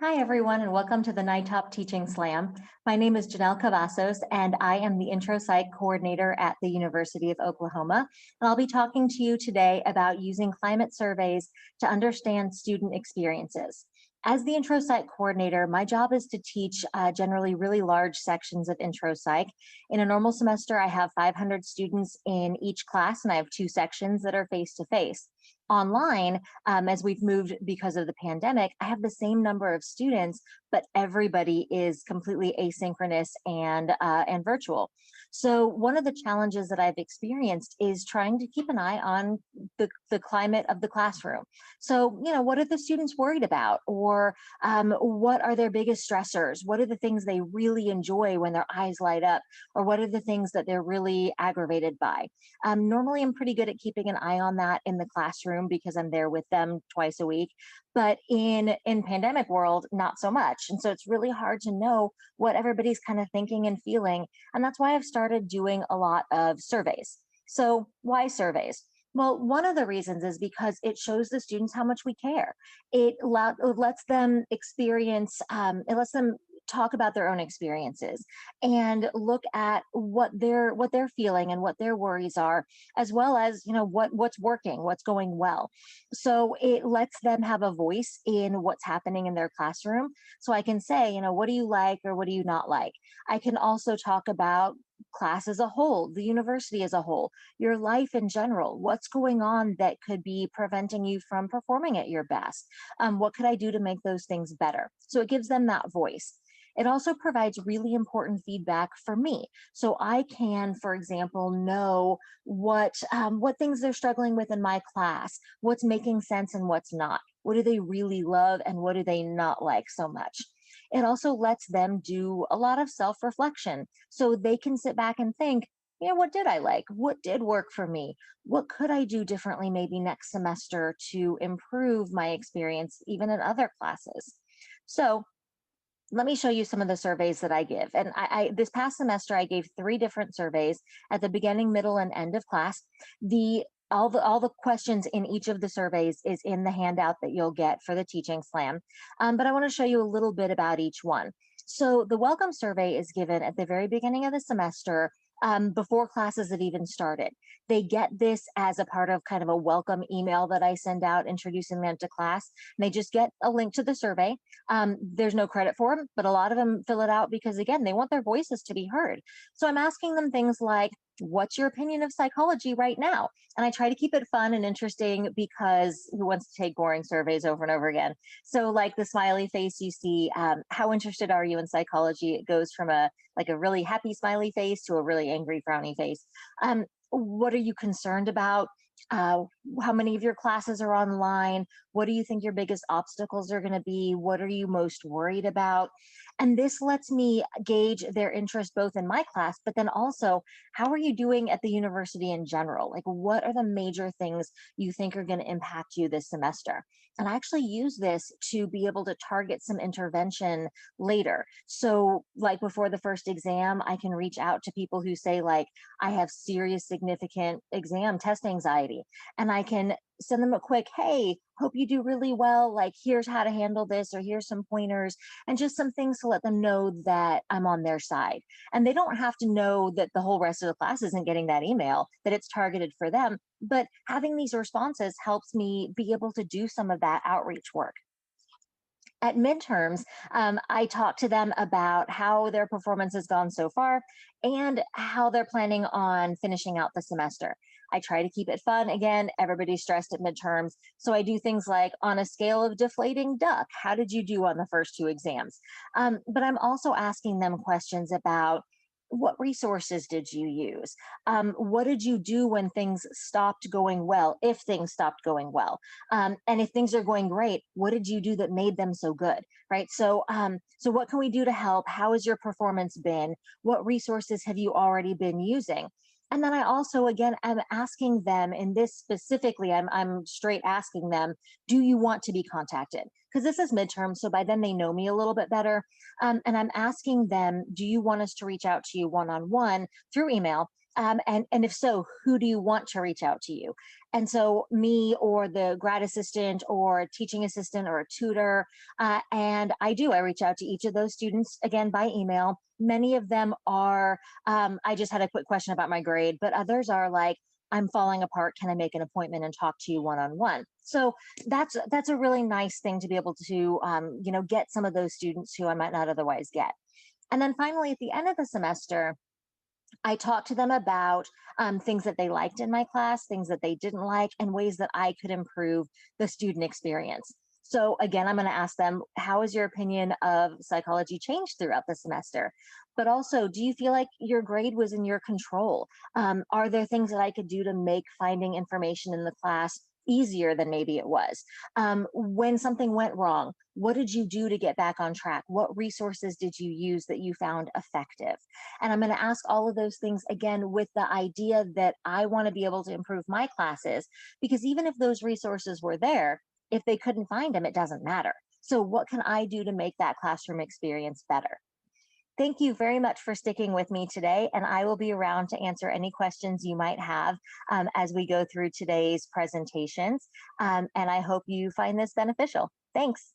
Hi, everyone, and welcome to the NITOP Teaching Slam. My name is Jenel Cavazos, and I am the Intro Psych Coordinator at the University of Oklahoma. And I'll be talking to you today about using climate surveys to understand student experiences. As the Intro Psych Coordinator, my job is to teach generally really large sections of Intro Psych. In a normal semester, I have 500 students in each class, and I have 2 sections that are face-to-face. Online, as we've moved because of the pandemic, I have the same number of students, but everybody is completely asynchronous and virtual. So one of the challenges that I've experienced is trying to keep an eye on the climate of the classroom. So, what are the students worried about? Or what are their biggest stressors? What are the things they really enjoy when their eyes light up? Or what are the things that they're really aggravated by? Normally, I'm pretty good at keeping an eye on that in the classroom because I'm there with them twice a week. But in pandemic world, not so much. And so it's really hard to know what everybody's kind of thinking and feeling. And that's why I've started doing a lot of surveys. So why surveys? Well, one of the reasons is because it shows the students how much we care. It lets them experience, it lets them talk about their own experiences and look at what they're feeling and what their worries are, as well as what's working, what's going well. So it lets them have a voice in what's happening in their classroom. So I can say, what do you like or what do you not like? I can also talk about class as a whole, the university as a whole, your life in general. What's going on that could be preventing you from performing at your best? What could I do to make those things better? So it gives them that voice. It also provides really important feedback for me. So I can, for example, know what things they're struggling with in my class, what's making sense and what's not. What do they really love and what do they not like so much? It also lets them do a lot of self-reflection. So they can sit back and think, what did I like? What did work for me? What could I do differently maybe next semester to improve my experience even in other classes? So let me show you some of the surveys that I give. And I this past semester, I gave 3 different surveys at the beginning, middle, and end of class. All the questions in each of the surveys is in the handout that you'll get for the Teaching Slam. But I want to show you a little bit about each one. So the welcome survey is given at the very beginning of the semester, before classes have even started. They get this as a part of kind of a welcome email that I send out introducing them to class. And they just get a link to the survey. There's no credit for them, but a lot of them fill it out because, again, they want their voices to be heard. So I'm asking them things like, what's your opinion of psychology right now? And I try to keep it fun and interesting because who wants to take boring surveys over and over again? So like the smiley face you see, how interested are you in psychology? It goes from a really happy smiley face to a really angry frowny face. What are you concerned about? How many of your classes are online? What do you think your biggest obstacles are going to be? What are you most worried about? And this lets me gauge their interest both in my class, but then also, how are you doing at the university in general? Like, what are the major things you think are going to impact you this semester? And I actually use this to be able to target some intervention later. So like before the first exam, I can reach out to people who say like, I have serious significant exam test anxiety, and I can send them a quick, hey, hope you do really well. Like, here's how to handle this, or here's some pointers, and just some things to let them know that I'm on their side. And they don't have to know that the whole rest of the class isn't getting that email, that it's targeted for them. But having these responses helps me be able to do some of that outreach work. At midterms, I talk to them about how their performance has gone so far and how they're planning on finishing out the semester. I try to keep it fun. Again, everybody's stressed at midterms. So I do things like, on a scale of deflating duck, how did you do on the first 2 exams? But I'm also asking them questions about, what resources did you use? What did you do when things stopped going well, if things stopped going well? And if things are going great, what did you do that made them so good, right? So, so what can we do to help? How has your performance been? What resources have you already been using? And then I also, again, I'm asking them, in this specifically, I'm straight asking them, do you want to be contacted? Because this is midterm, so by then they know me a little bit better. And I'm asking them, do you want us to reach out to you one-on-one through email? And if so, who do you want to reach out to you? And so me or the grad assistant or teaching assistant or a tutor, I reach out to each of those students again by email. Many of them are, I just had a quick question about my grade, but others are like, I'm falling apart. Can I make an appointment and talk to you one-on-one? So that's a really nice thing to be able to, get some of those students who I might not otherwise get. And then finally, at the end of the semester, I talked to them about things that they liked in my class, things that they didn't like, and ways that I could improve the student experience. So again, I'm going to ask them, how has your opinion of psychology changed throughout the semester? But also, do you feel like your grade was in your control? Are there things that I could do to make finding information in the class easier than maybe it was? When something went wrong, what did you do to get back on track? What resources did you use that you found effective? And I'm going to ask all of those things again with the idea that I want to be able to improve my classes, because even if those resources were there, if they couldn't find them, it doesn't matter. So, what can I do to make that classroom experience better? Thank you very much for sticking with me today, and I will be around to answer any questions you might have as we go through today's presentations. And I hope you find this beneficial. Thanks.